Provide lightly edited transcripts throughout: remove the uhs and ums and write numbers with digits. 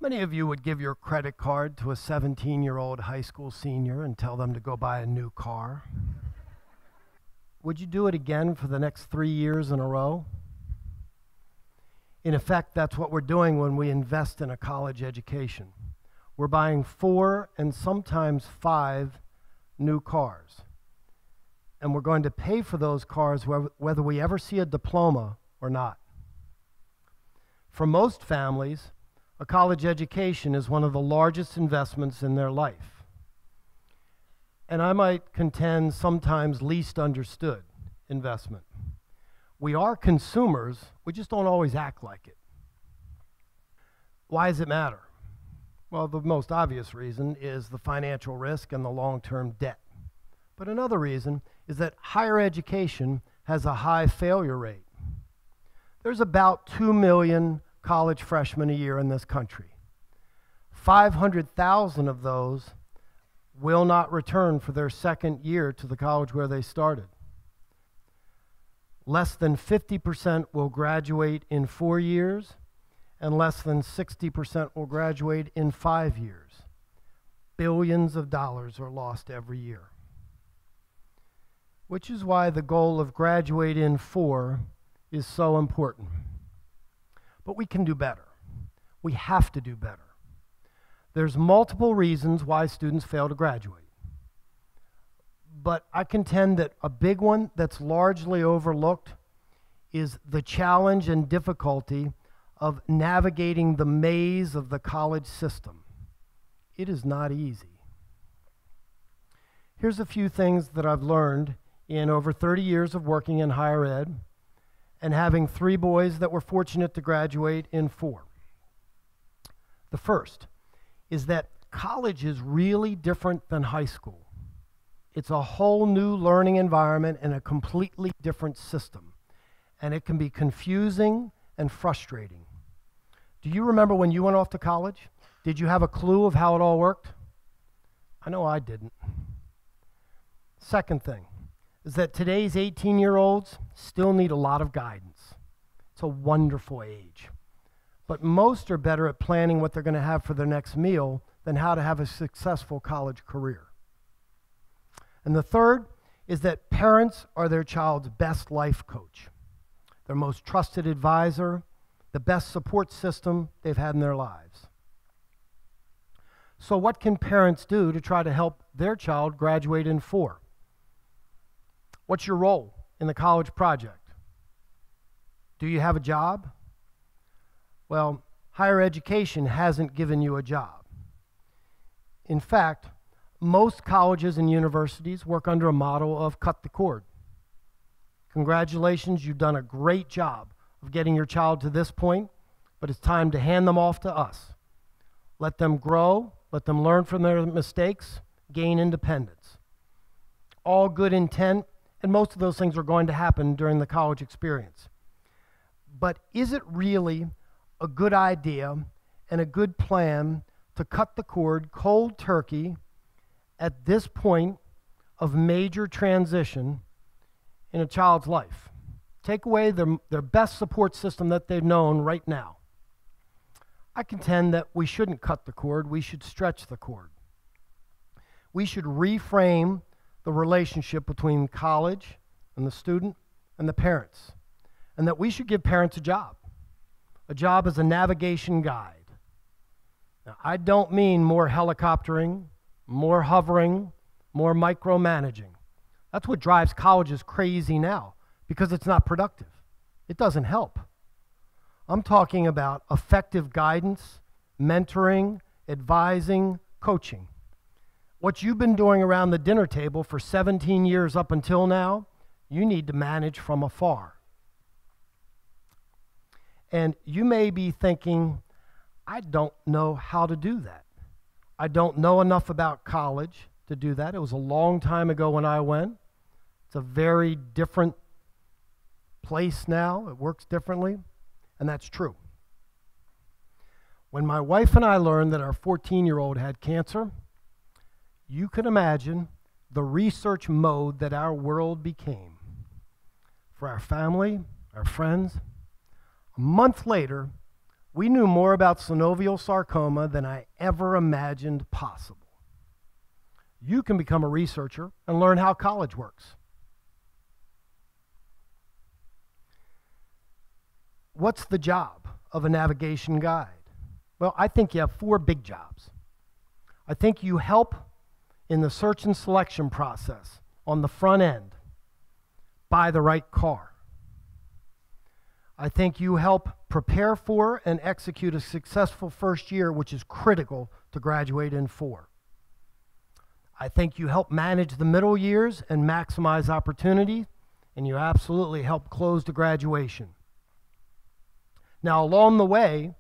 Many of you would give your credit card to a 17-year-old high school senior and tell them to go buy a new car. Would you do it again for the next 3 years in a row? In effect, that's what we're doing when we invest in a college education. We're buying 4 and sometimes 5 new cars. And we're going to pay for those cars whether we ever see a diploma or not. For most families, a college education is one of the largest investments in their life. And I might contend sometimes least understood investment. We are consumers, we just don't always act like it. Why does it matter? Well, the most obvious reason is the financial risk and the long-term debt. But another reason is that higher education has a high failure rate. There's about 2 million college freshmen a year in this country. 500,000 of those will not return for their second year to the college where they started. Less than 50% will graduate in 4 years, and less than 60% will graduate in 5 years. Billions of dollars are lost every year. Which is why the goal of graduate in 4 is so important. But we can do better. We have to do better. There's multiple reasons why students fail to graduate. But I contend that a big one that's largely overlooked is the challenge and difficulty of navigating the maze of the college system. It is not easy. Here's a few things that I've learned in over 30 years of working in higher ed and having 3 boys that were fortunate to graduate in 4. The first is that college is really different than high school. It's a whole new learning environment and a completely different system. And it can be confusing and frustrating. Do you remember when you went off to college? Did you have a clue of how it all worked? I know I didn't. Second thing is that today's 18-year-olds still need a lot of guidance. It's a wonderful age. But most are better at planning what they're going to have for their next meal than how to have a successful college career. And the third is that parents are their child's best life coach, their most trusted advisor, the best support system they've had in their lives. So what can parents do to try to help their child graduate in 4? What's your role in the college project? Do you have a job? Well, higher education hasn't given you a job. In fact, most colleges and universities work under a model of cut the cord. Congratulations, you've done a great job of getting your child to this point, but it's time to hand them off to us. Let them grow, let them learn from their mistakes, gain independence. All good intent, and most of those things are going to happen during the college experience. But is it really a good idea and a good plan to cut the cord cold turkey at this point of major transition in a child's life? Take away their best support system that they've known right now. I contend that we shouldn't cut the cord, we should stretch the cord. We should reframe the relationship between college and the student and the parents, and that we should give parents a job as a navigation guide. Now, I don't mean more helicoptering, more hovering, more micromanaging. That's what drives colleges crazy now, because it's not productive. It doesn't help. I'm talking about effective guidance, mentoring, advising, coaching. What you've been doing around the dinner table for 17 years up until now, you need to manage from afar. And you may be thinking, I don't know how to do that. I don't know enough about college to do that. It was a long time ago when I went. It's a very different place now. It works differently, and that's true. When my wife and I learned that our 14-year-old had cancer, you can imagine the research mode that our world became. For our family, our friends, a month later, We knew more about synovial sarcoma than I ever imagined possible. You can become a researcher and learn how college works. What's the job of a navigation guide? Well, I think you have 4 big jobs. I think you help in the search and selection process on the front end. Buy the right car. I think you help prepare for and execute a successful first year, which is critical to graduate in 4. I think you help manage the middle years and maximize opportunity, and you absolutely help close the graduation. Now, along the way,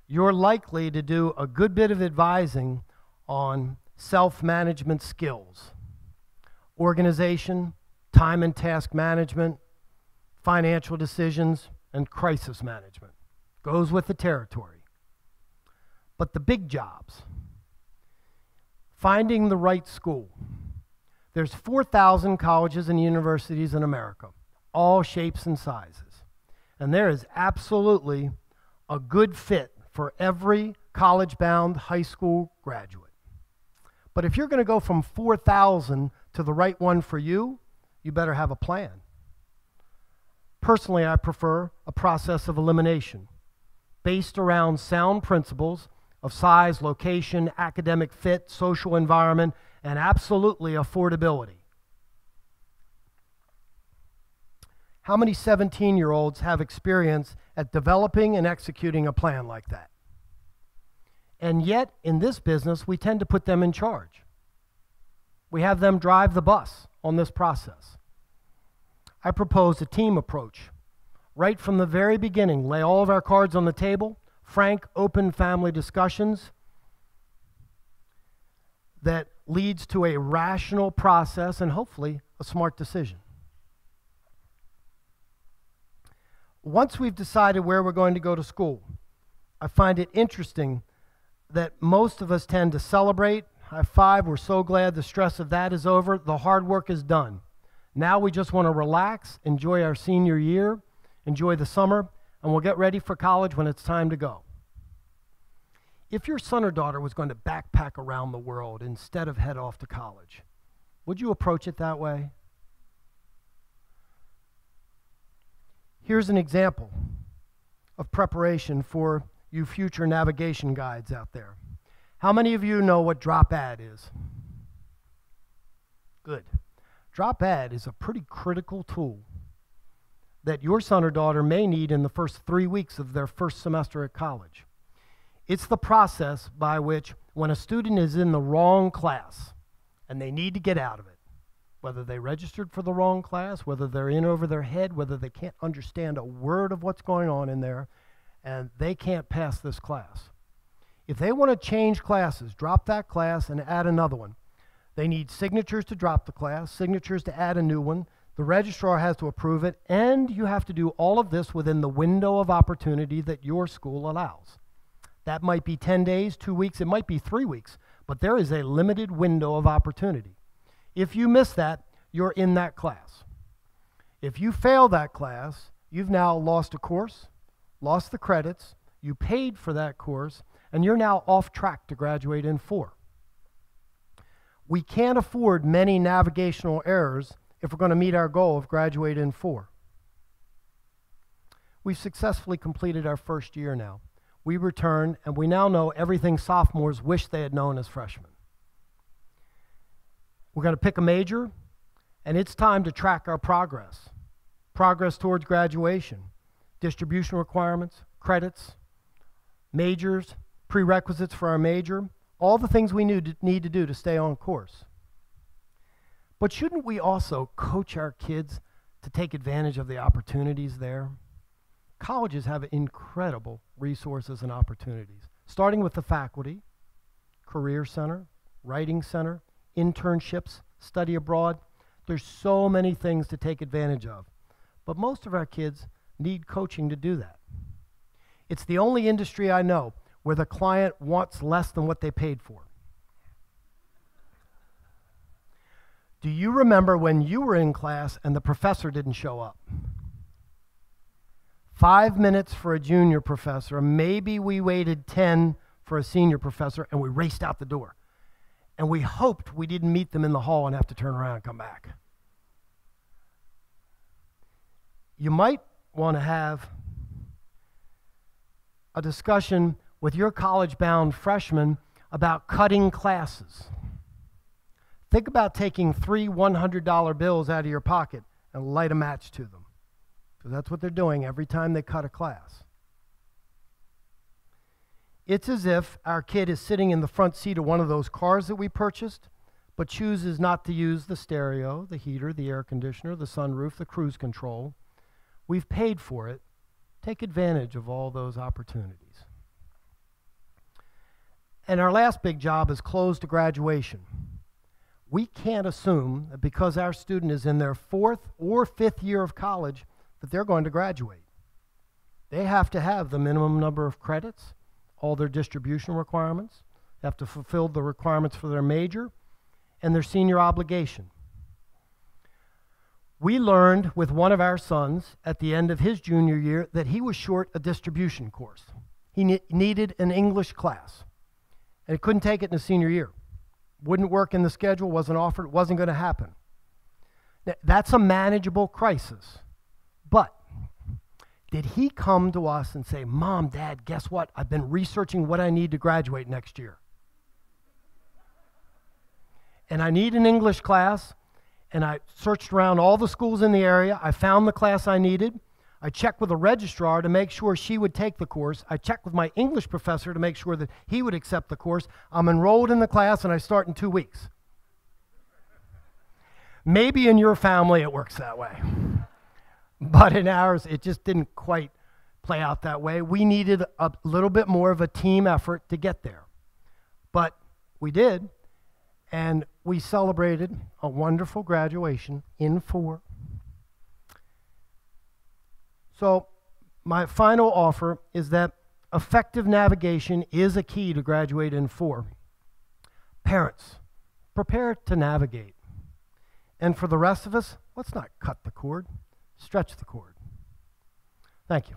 you're likely to do a good bit of advising on self-management skills, organization, time and task management, financial decisions, and crisis management. Goes with the territory. But the big jobs, finding the right school. There's 4,000 colleges and universities in America, all shapes and sizes. And there is absolutely a good fit for every college-bound high school graduate. But if you're going to go from 4,000 to the right one for you, you better have a plan. Personally, I prefer a process of elimination based around sound principles of size, location, academic fit, social environment, and absolutely affordability. How many 17-year-olds have experience at developing and executing a plan like that? And yet, in this business, we tend to put them in charge. We have them drive the bus on this process. I propose a team approach. Right from the very beginning, lay all of our cards on the table, frank, open family discussions that leads to a rational process and hopefully a smart decision. Once we've decided where we're going to go to school, I find it interesting that most of us tend to celebrate. High five, we're so glad the stress of that is over. The hard work is done. Now we just want to relax, enjoy our senior year, enjoy the summer, and we'll get ready for college when it's time to go. If your son or daughter was going to backpack around the world instead of head off to college, would you approach it that way? Here's an example of preparation for you future navigation guides out there. How many of you know what drop ad is? Good. Drop ad is a pretty critical tool that your son or daughter may need in the first 3 weeks of their first semester at college. It's the process by which when a student is in the wrong class and they need to get out of it, whether they registered for the wrong class, whether they're in over their head, whether they can't understand a word of what's going on in there, and they can't pass this class. If they want to change classes, drop that class and add another one, they need signatures to drop the class, signatures to add a new one, the registrar has to approve it, and you have to do all of this within the window of opportunity that your school allows. That might be 10 days, 2 weeks, it might be 3 weeks, but there is a limited window of opportunity. If you miss that, you're in that class. If you fail that class, you've now lost a course, lost the credits, you paid for that course, and you're now off track to graduate in 4. We can't afford many navigational errors if we're going to meet our goal of graduate in 4. We've successfully completed our first year now. We return, and we now know everything sophomores wish they had known as freshmen. We're going to pick a major, and it's time to track our progress. Progress towards graduation, distribution requirements, credits, majors, prerequisites for our major, all the things we need to do to stay on course. But shouldn't we also coach our kids to take advantage of the opportunities there? Colleges have incredible resources and opportunities, starting with the faculty, career center, writing center, internships, study abroad. There's so many things to take advantage of. But most of our kids need coaching to do that. It's the only industry I know where the client wants less than what they paid for. Do you remember when you were in class and the professor didn't show up? 5 minutes for a junior professor. Maybe we waited 10 for a senior professor, and we raced out the door. And we hoped we didn't meet them in the hall and have to turn around and come back. You might want to have a discussion with your college-bound freshmen about cutting classes. Think about taking 3 $100 bills out of your pocket and light a match to them, because that's what they're doing every time they cut a class. It's as if our kid is sitting in the front seat of one of those cars that we purchased, but chooses not to use the stereo, the heater, the air conditioner, the sunroof, the cruise control. We've paid for it. Take advantage of all those opportunities. And our last big job is close to graduation. We can't assume that because our student is in their 4th or 5th year of college that they're going to graduate. They have to have the minimum number of credits, all their distribution requirements. They have to fulfill the requirements for their major and their senior obligation. We learned with one of our sons at the end of his junior year that he was short a distribution course. He needed an English class, and he couldn't take it in his senior year. Wouldn't work in the schedule, wasn't offered, wasn't going to happen. Now, that's a manageable crisis. But did he come to us and say, Mom, Dad, guess what? I've been researching what I need to graduate next year. And I need an English class, and I searched around all the schools in the area. I found the class I needed. I checked with a registrar to make sure she would take the course. I checked with my English professor to make sure that he would accept the course. I'm enrolled in the class, and I start in 2 weeks. Maybe in your family it works that way. But in ours, it just didn't quite play out that way. We needed a little bit more of a team effort to get there. But we did, and we celebrated a wonderful graduation in 4. So my final offer is that effective navigation is a key to graduate in 4. Parents, prepare to navigate. And for the rest of us, let's not cut the cord, stretch the cord. Thank you.